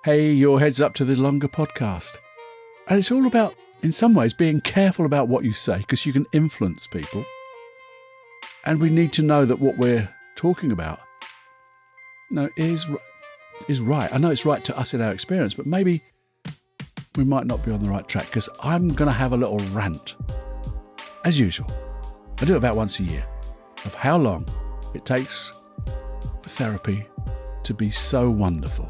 Hey, your head's up to the longer podcast. And it's all about, in some ways, being careful about what you say because you can influence people. And we need to know that what we're talking about is right. I know it's right to us in our experience, but maybe we might not be on the right track because I'm going to have a little rant, as usual. I do it about once a year, of how long it takes for therapy to be so wonderful.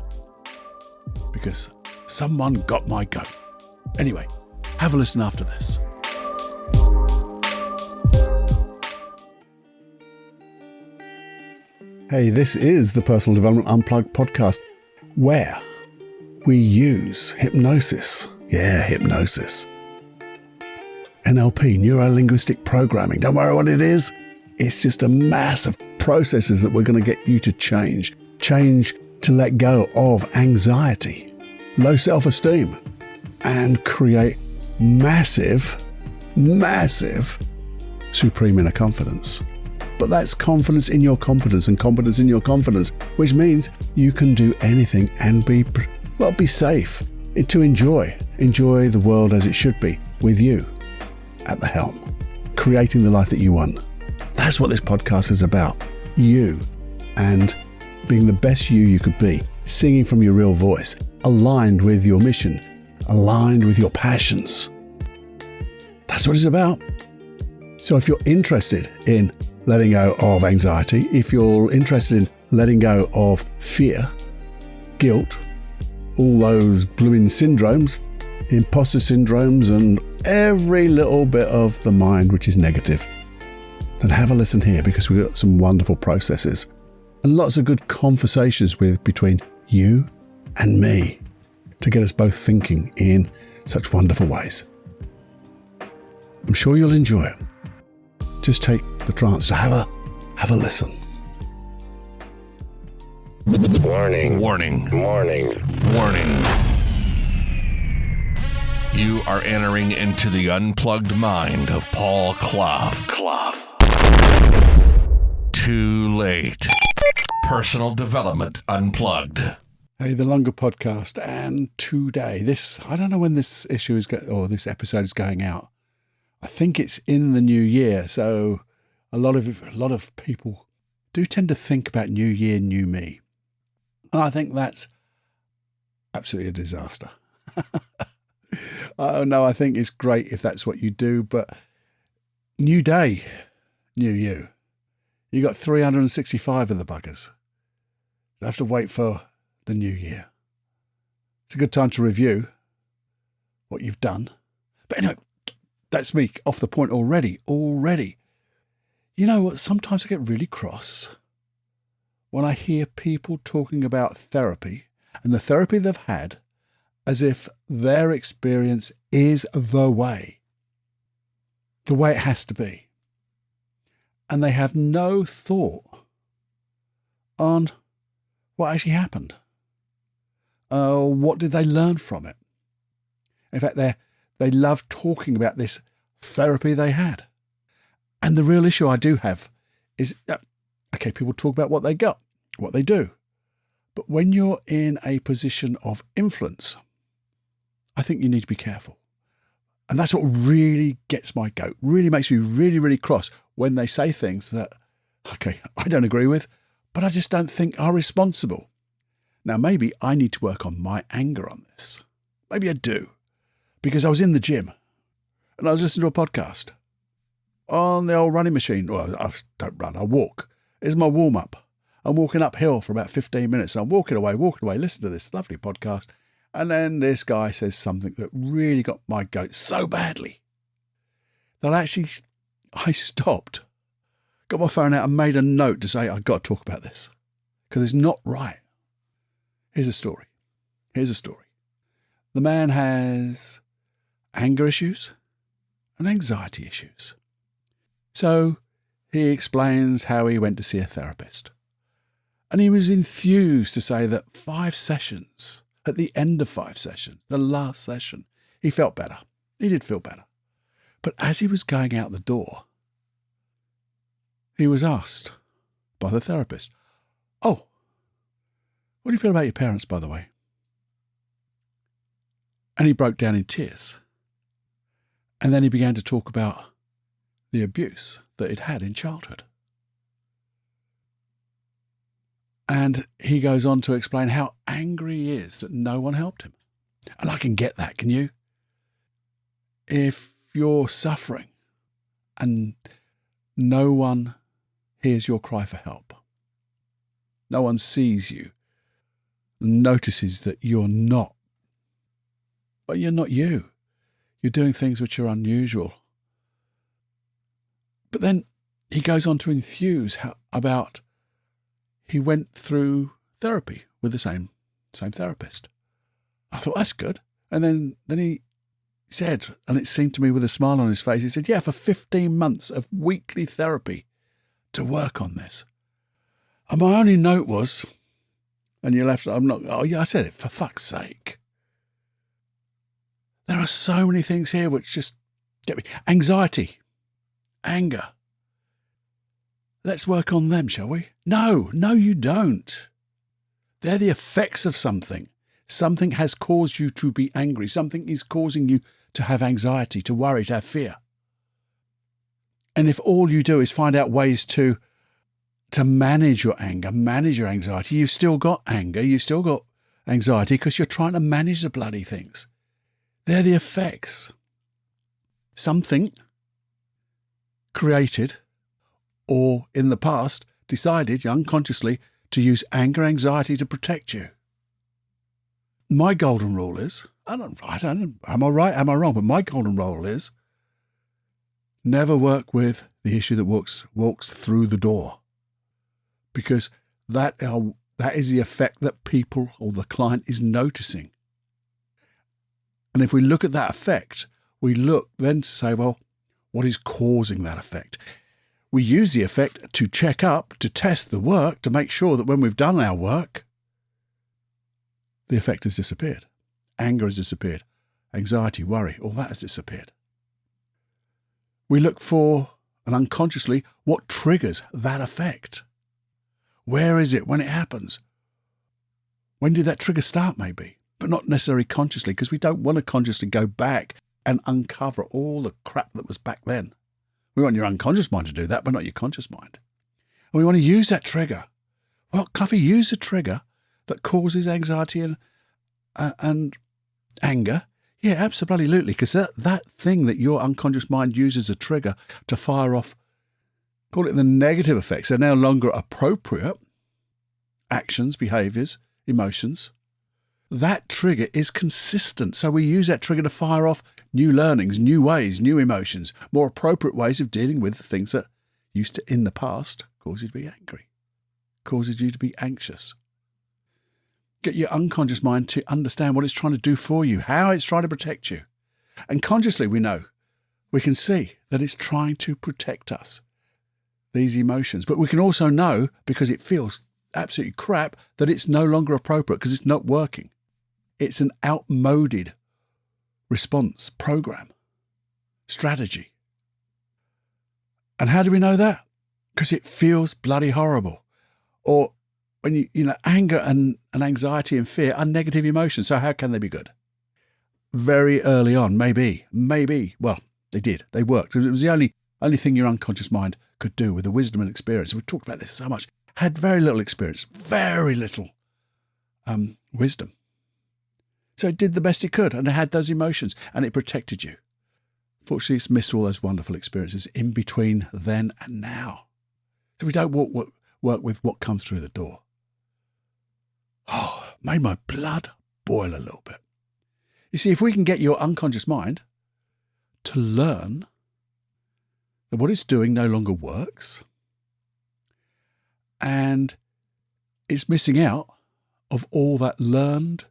Because someone got my goat. Anyway, have a listen after this. Hey, this is the Personal Development Unplugged podcast, where we use hypnosis. Yeah, hypnosis. NLP, neuro-linguistic programming. Don't worry what it is. It's just a mass of processes that we're going to get you to change. Change to let go of anxiety, low self-esteem, and create massive supreme inner confidence. But that's confidence in your competence and competence in your confidence, which means you can do anything and be safe, to enjoy the world as it should be, with you at the helm, creating the life that you want. That's what this podcast is about. You and being the best you could be, singing from your real voice, aligned with your mission, aligned with your passions. That's what it's about. So if you're interested in letting go of anxiety, if you're interested in letting go of fear, guilt, all those blooming syndromes, imposter syndromes, and every little bit of the mind which is negative, then have a listen here, because we've got some wonderful processes and lots of good conversations between you and me to get us both thinking in such wonderful ways. I'm sure you'll enjoy it. Just take the chance to have a listen. Warning. Warning. Warning. Warning. You are entering into the unplugged mind of Paul Cloughie. Too late. Personal Development Unplugged. Hey, the longer podcast, and today, I don't know when this this episode is going out. I think it's in the new year, so a lot of people do tend to think about new year, new me. And I think that's absolutely a disaster. Oh no, I think it's great if that's what you do, but new day, new you. You got 365 of the buggers. You have to wait for the new year. It's a good time to review what you've done. But anyway, that's me off the point already. You know what? Sometimes I get really cross when I hear people talking about therapy and the therapy they've had as if their experience is the way it has to be. And they have no thought on what actually happened. What did they learn from it? In fact, they love talking about this therapy they had. And the real issue I do have is, people talk about what they got, what they do. But when you're in a position of influence, I think you need to be careful. And that's what really gets my goat, really makes me really, really cross when they say things that, I don't agree with, but I just don't think are responsible. Now, maybe I need to work on my anger on this. Maybe I do. Because I was in the gym and I was listening to a podcast on the old running machine. Well, I don't run, I walk. It's my warm-up. I'm walking uphill for about 15 minutes. I'm walking away, listen to this lovely podcast. And then this guy says something that really got my goat so badly that I stopped, got my phone out and made a note to say, I've got to talk about this because it's not right. Here's a story. The man has anger issues and anxiety issues. So he explains how he went to see a therapist. And he was enthused to say that 5 sessions, at the end of 5 sessions, the last session, he felt better. He did feel better. But as he was going out the door, he was asked by the therapist, "Oh, what do you feel about your parents, by the way?" And he broke down in tears. And then he began to talk about the abuse that he'd had in childhood. And he goes on to explain how angry he is that no one helped him. And I can get that, can you? If you're suffering and no one hears your cry for help, no one sees you, notices that you're not, but you're not you. You're doing things which are unusual. But then he goes on to enthuse about he went through therapy with the same therapist. I thought, that's good. And then he said, and it seemed to me with a smile on his face, he said, yeah, for 15 months of weekly therapy to work on this. And my only note was, and you left, I said it, for fuck's sake. There are so many things here which just get me. Anxiety, anger. Let's work on them, shall we? No, you don't. They're the effects of something. Something has caused you to be angry. Something is causing you to have anxiety, to worry, to have fear. And if all you do is find out ways to manage your anger, manage your anxiety, you've still got anger, you've still got anxiety because you're trying to manage the bloody things. They're the effects. Something created or in the past decided unconsciously to use anger, anxiety to protect you. My golden rule is, am I right, am I wrong? But my golden rule is never work with the issue that walks through the door, because that is the effect that people or the client is noticing. And if we look at that effect, we look then to say, well, what is causing that effect? We use the effect to check up, to test the work, to make sure that when we've done our work, the effect has disappeared. Anger has disappeared. Anxiety, worry, all that has disappeared. We look for, and unconsciously, what triggers that effect. Where is it when it happens? When did that trigger start, maybe? But not necessarily consciously, because we don't want to consciously go back and uncover all the crap that was back then. We want your unconscious mind to do that, but not your conscious mind. And we want to use that trigger. Well, Cloughie, use a trigger that causes anxiety and anger. Yeah, absolutely, because that thing that your unconscious mind uses as a trigger to fire off, call it the negative effects, they're no longer appropriate actions, behaviours, emotions. That trigger is consistent. So we use that trigger to fire off new learnings, new ways, new emotions, more appropriate ways of dealing with the things that used to, in the past, cause you to be angry, causes you to be anxious. Get your unconscious mind to understand what it's trying to do for you, how it's trying to protect you. And consciously we can see that it's trying to protect us, these emotions. But we can also know, because it feels absolutely crap, that it's no longer appropriate because it's not working. It's an outmoded response, program, strategy. And how do we know that? Because it feels bloody horrible. Or when anger and anxiety and fear are negative emotions. So how can they be good? Very early on, maybe. Well, they worked. It was the only thing your unconscious mind could do with the wisdom and experience. We've talked about this so much. Had very little experience, very little wisdom. So it did the best it could, and it had those emotions, and it protected you. Fortunately, it's missed all those wonderful experiences in between then and now. So we don't work with what comes through the door. Oh, made my blood boil a little bit. You see, if we can get your unconscious mind to learn that what it's doing no longer works, and it's missing out of all that learned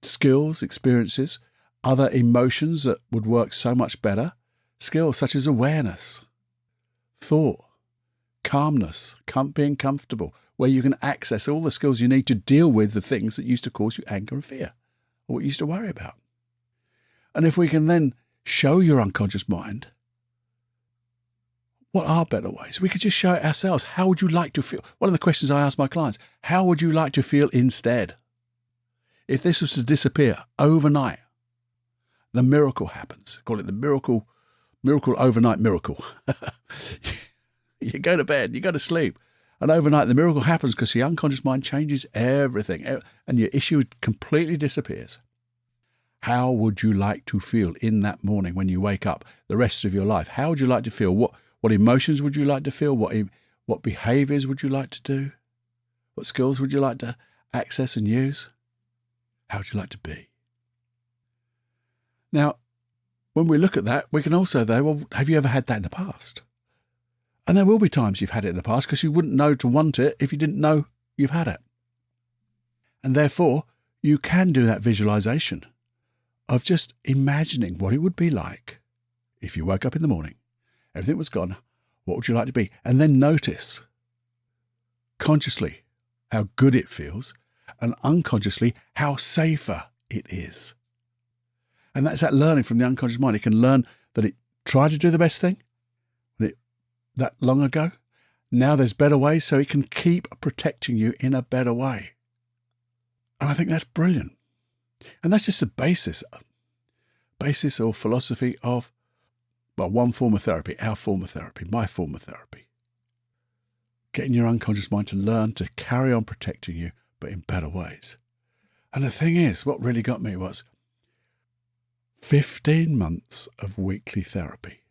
skills, experiences, other emotions that would work so much better, skills such as awareness, thought, calmness, being comfortable, where you can access all the skills you need to deal with the things that used to cause you anger and fear, or what you used to worry about. And if we can then show your unconscious mind what are better ways, we could just show it ourselves. How would you like to feel? One of the questions I ask my clients, how would you like to feel instead? if this was to disappear overnight, the miracle happens. Call it the miracle overnight miracle. You go to bed, you go to sleep, and overnight the miracle happens because the unconscious mind changes everything and your issue completely disappears. How would you like to feel in that morning when you wake up the rest of your life? How would you like to feel? What emotions would you like to feel? What behaviors would you like to do? What skills would you like to access and use? How would you like to be? Now, when we look at that, we can also say, well, have you ever had that in the past? And there will be times you've had it in the past because you wouldn't know to want it if you didn't know you've had it. And therefore, you can do that visualization of just imagining what it would be like if you woke up in the morning, everything was gone, what would you like to be? And then notice consciously how good it feels and unconsciously how safer it is. And that's that learning from the unconscious mind. It can learn that it tried to do the best thing that long ago. Now there's better ways, so it can keep protecting you in a better way. And I think that's brilliant. And that's just the basis or philosophy of, well, one form of therapy, our form of therapy, my form of therapy. Getting your unconscious mind to learn to carry on protecting you, but in better ways. And the thing is, what really got me was 15 months of weekly therapy.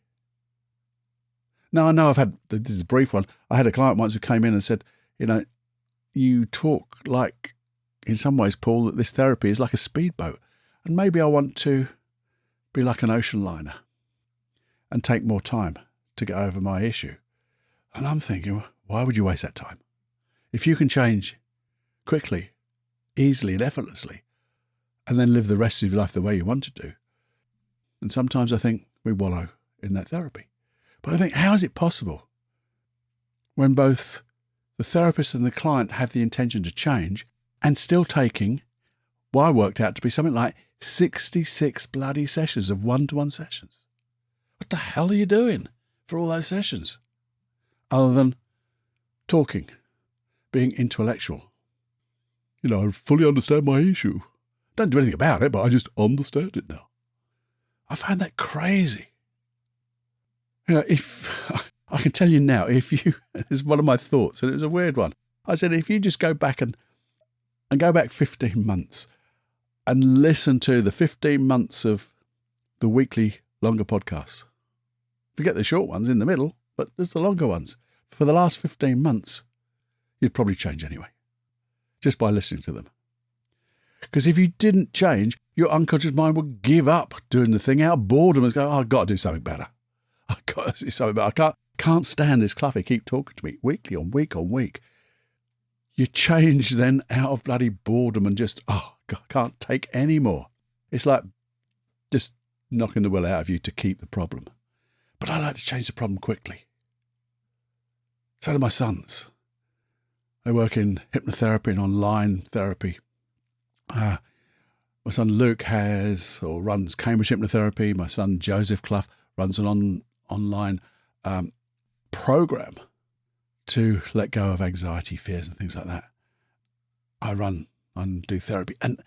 Now, I know this is a brief one. I had a client once who came in and said, you talk like, in some ways, Paul, that this therapy is like a speedboat. And maybe I want to be like an ocean liner and take more time to get over my issue. And I'm thinking, why would you waste that time? If you can change quickly, easily and effortlessly, and then live the rest of your life the way you want to do. And sometimes I think we wallow in that therapy. But I think, how is it possible when both the therapist and the client have the intention to change and still taking what I worked out to be something like 66 bloody sessions of one-to-one sessions? What the hell are you doing for all those sessions? Other than talking, being intellectual. I fully understand my issue. Don't do anything about it, but I just understand it now. I find that crazy. If I can tell you now, this is one of my thoughts, and it was a weird one. I said, if you just go back and go back 15 months and listen to the 15 months of the weekly longer podcasts, forget the short ones in the middle, but there's the longer ones. For the last 15 months, you'd probably change anyway, just by listening to them. Because if you didn't change, your unconscious mind would give up doing the thing out of boredom and go, I've got to do something better. I've got to do something better. I can't stand this Cloughie keep talking to me weekly on week on week. You change then out of bloody boredom and just, God, I can't take any more. It's like just knocking the will out of you to keep the problem. But I like to change the problem quickly. So do my sons. They work in hypnotherapy and online therapy. My son Luke runs Cambridge Hypnotherapy. My son Joseph Cloughie runs an online program to let go of anxiety, fears and things like that. I run and do therapy, and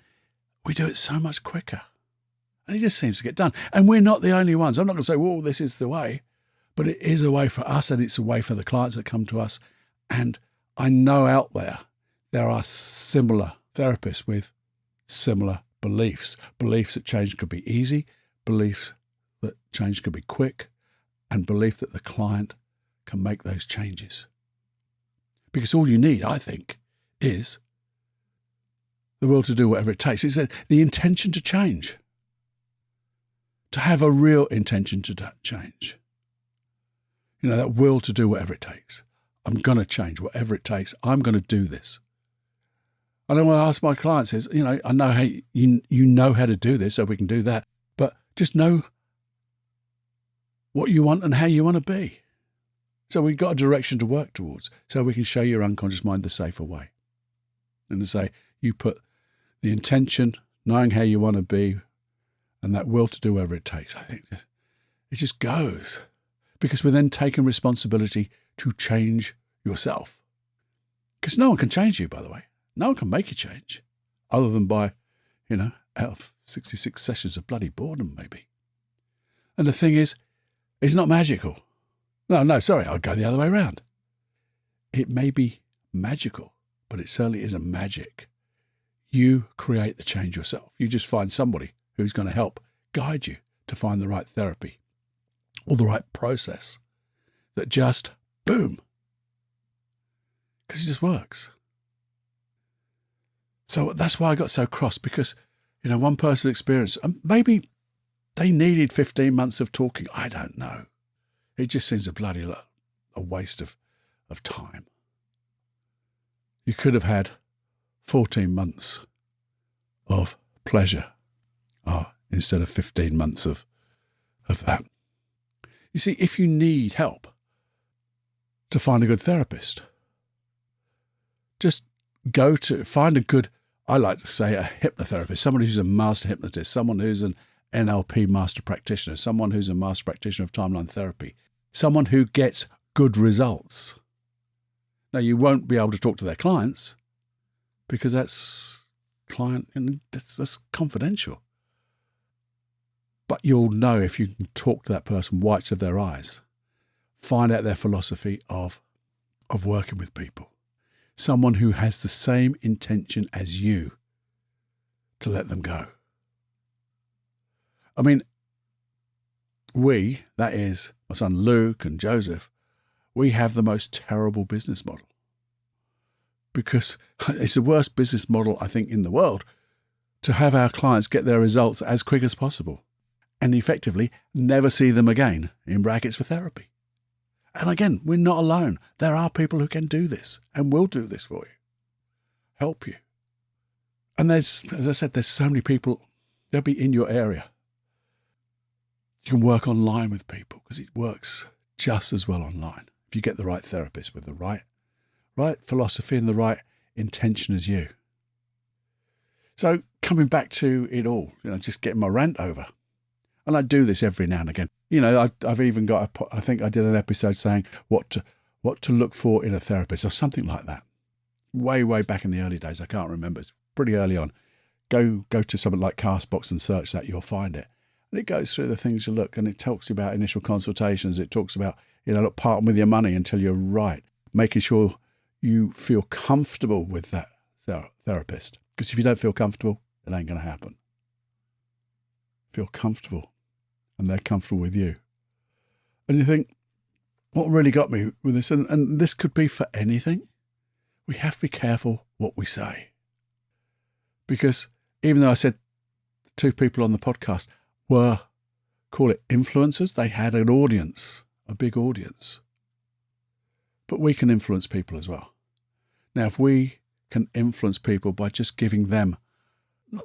we do it so much quicker. And it just seems to get done. And we're not the only ones. I'm not going to say, well, this is the way, but it is a way for us, and it's a way for the clients that come to us. And I know out there are similar therapists with similar beliefs that change could be easy, beliefs that change could be quick, and belief that the client can make those changes. Because all you need, I think, is the will to do whatever it takes. It's the intention to change, to have a real intention to change. That will to do whatever it takes. I'm going to change whatever it takes. I'm going to do this. And then when I ask my clients is, I know how you know how to do this, so we can do that. But just know what you want and how you want to be. So we've got a direction to work towards, so we can show your unconscious mind the safer way. And to say, you put the intention, knowing how you want to be, and that will to do whatever it takes. I think it just goes. Because we're then taking responsibility to change yourself. Because no one can change you, by the way. No one can make you change, other than by out of 66 sessions of bloody boredom, maybe. And the thing is, it's not magical. No, sorry, I'll go the other way around. It may be magical, but it certainly isn't magic. You create the change yourself. You just find somebody who's going to help guide you to find the right therapy or the right process that just, boom, because it just works. So that's why I got so cross, because, one person's experience, maybe they needed 15 months of talking. I don't know. It just seems a waste of time. You could have had 14 months of pleasure instead of 15 months of that. You see, if you need help to find a good therapist, just find a good, I like to say, a hypnotherapist, somebody who's a master hypnotist, someone who's an NLP master practitioner, someone who's a master practitioner of timeline therapy, someone who gets good results. Now, you won't be able to talk to their clients because that's confidential. But you'll know if you can talk to that person, whites of their eyes, find out their philosophy of working with people. Someone who has the same intention as you to let them go. I mean, that is my son Luke and Joseph, we have the most terrible business model, because it's the worst business model, I think, in the world, to have our clients get their results as quick as possible and effectively never see them again, in brackets, for therapy. And again, we're not alone. There are people who can do this and will do this for you, help you. And as I said, there's so many people, they'll be in your area. You can work online with people because it works just as well online if you get the right therapist with the right philosophy and the right intention as you. So coming back to it all, just getting my rant over. And I do this every now and again. I've even got, I think I did an episode saying what to look for in a therapist or something like that. Way back in the early days. I can't remember. It's pretty early on. Go to something like Castbox and search that. You'll find it. And it goes through the things you look, and it talks about initial consultations. It talks about, look, parting with your money until you're right. Making sure you feel comfortable with that therapist. Because if you don't feel comfortable, it ain't going to happen. Feel comfortable, and they're comfortable with you. And you think, what really got me with this, and this could be for anything, we have to be careful what we say. Because even though I said the two people on the podcast were, call it influencers, they had an audience, a big audience. But we can influence people as well. Now, if we can influence people by just giving them,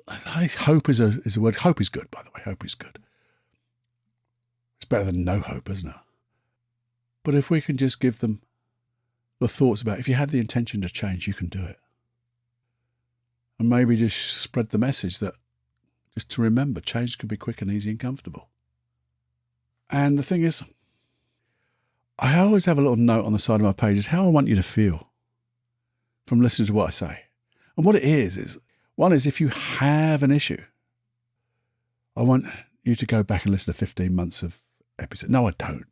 hope is a word. Hope is good, by the way. Hope is good. It's better than no hope, isn't it? But if we can just give them the thoughts about, if you have the intention to change, you can do it. And maybe just spread the message that, just to remember, change can be quick and easy and comfortable. And the thing is, I always have a little note on the side of my page is how I want you to feel from listening to what I say. And what it is one is, if you have an issue, I want you to go back and listen to 15 months of episodes. No, I don't.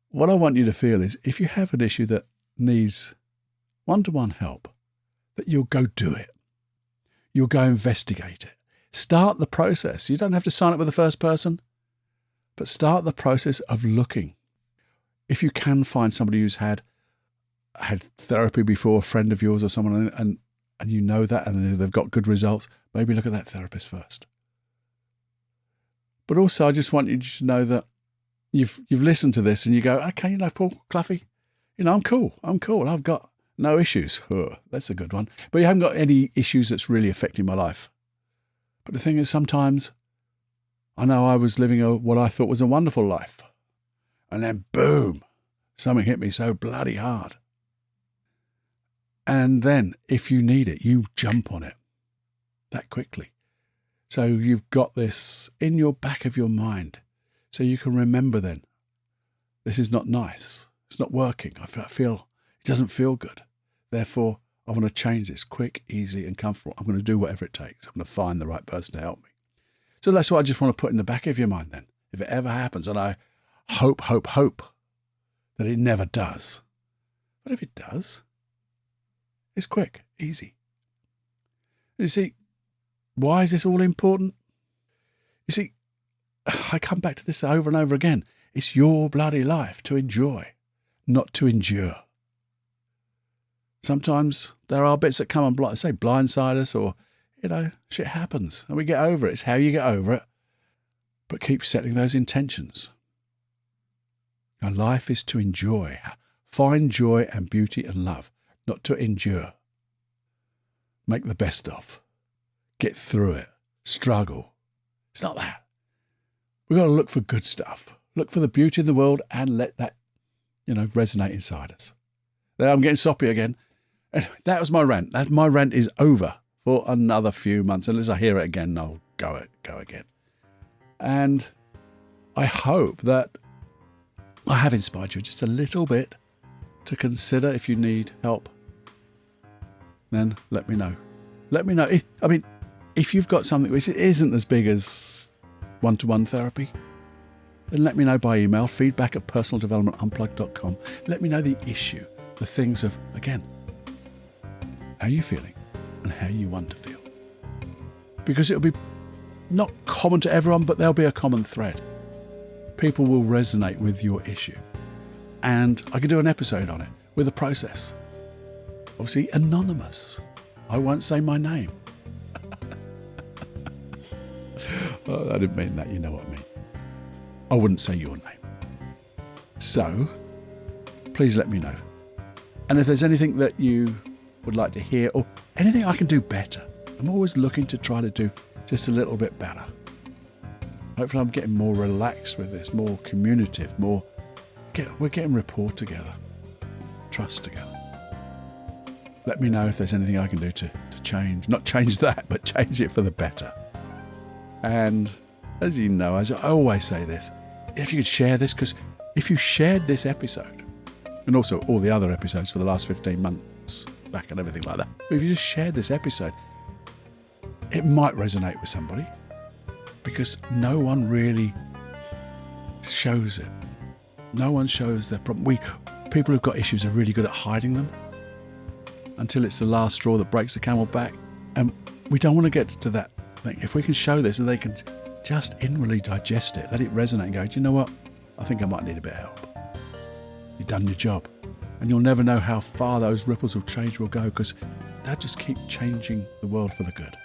What I want you to feel is, if you have an issue that needs one-to-one help, that you'll go do it. You'll go investigate it. Start the process. You don't have to sign up with the first person, but start the process of looking. If you can find somebody who's had therapy before, a friend of yours or someone, and you know that, and they've got good results, maybe look at that therapist first. But also, I just want you to know that you've listened to this and you go, okay, Paul, Cloughie, I'm cool. I've got no issues. That's a good one. But you haven't got any issues that's really affecting my life. But the thing is, sometimes I know I was living what I thought was a wonderful life. And then boom, something hit me so bloody hard. And then if you need it, you jump on it that quickly. So you've got this in your back of your mind. So you can remember then, this is not nice. It's not working. I feel it doesn't feel good. Therefore, I want to change this quick, easy and comfortable. I'm going to do whatever it takes. I'm going to find the right person to help me. So that's what I just want to put in the back of your mind then. If it ever happens, and I hope that it never does. But if it does, it's quick, easy. You see, why is this all important? You see, I come back to this over and over again. It's your bloody life to enjoy, not to endure. Sometimes there are bits that come and blindside us, or, shit happens and we get over it. It's how you get over it. But keep setting those intentions. Now, life is to enjoy. Find joy and beauty and love, not to endure. Make the best of. Get through it. Struggle. It's not that. We've got to look for good stuff. Look for the beauty in the world and let that, resonate inside us. There, I'm getting soppy again. And that was my rant. My rant is over for another few months. Unless I hear it again, I'll go again. And I hope that I have inspired you just a little bit to consider. If you need help, then let me know. Let me know. If you've got something which isn't as big as one-to-one therapy, then let me know by email, feedback@personaldevelopmentunplugged.com. Let me know the issue, the things of, again, how you feeling and how you want to feel. Because it'll be not common to everyone, but there'll be a common thread. People will resonate with your issue. And I could do an episode on it with a process. Obviously anonymous. I won't say my name. Oh, I didn't mean that, you know what I mean. I wouldn't say your name. So, please let me know. And if there's anything that you would like to hear or anything I can do better, I'm always looking to try to do just a little bit better. Hopefully I'm getting more relaxed with this, more communicative, we're getting rapport together, trust together. Let me know if there's anything I can do to change, not change that, but change it for the better. And as you know, as I always say this, if you could share this, because if you shared this episode, and also all the other episodes for the last 15 months back and everything like that, but if you just shared this episode, it might resonate with somebody, because no one really shows it. No one shows their problem. People who've got issues are really good at hiding them until it's the last straw that breaks the camel back. And we don't want to get to that thing. If we can show this and they can just inwardly digest it, let it resonate and go, do you know what? I think I might need a bit of help. You've done your job. And you'll never know how far those ripples of change will go, because they'll just keep changing the world for the good.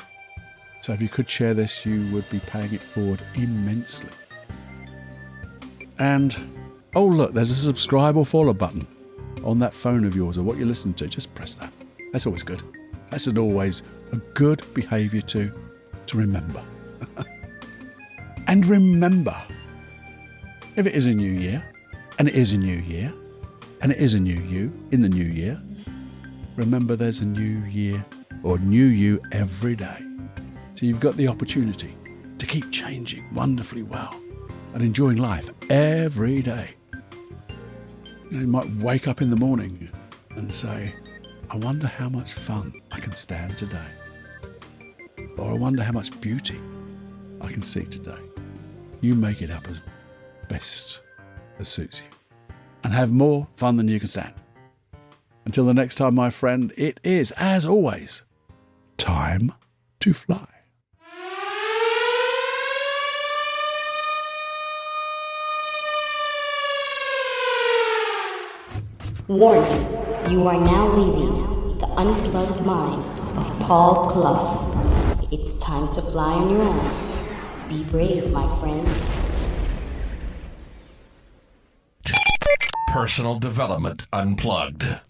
So if you could share this, you would be paying it forward immensely. And, oh look, there's a subscribe or follow button on that phone of yours or what you listen to. Just press that. That's always good. That's always a good behaviour to remember. And remember, if it is a new year, and it is a new year, and it is a new you in the new year, remember there's a new year or new you every day. So you've got the opportunity to keep changing wonderfully well and enjoying life every day. You might wake up in the morning and say, I wonder how much fun I can stand today. Or I wonder how much beauty I can see today. You make it up as best as suits you. And have more fun than you can stand. Until the next time, my friend, it is, as always, time to fly. Warning, you are now leaving the unplugged mind of Paul Clough. It's time to fly on your own. Be brave, my friend. Personal Development Unplugged.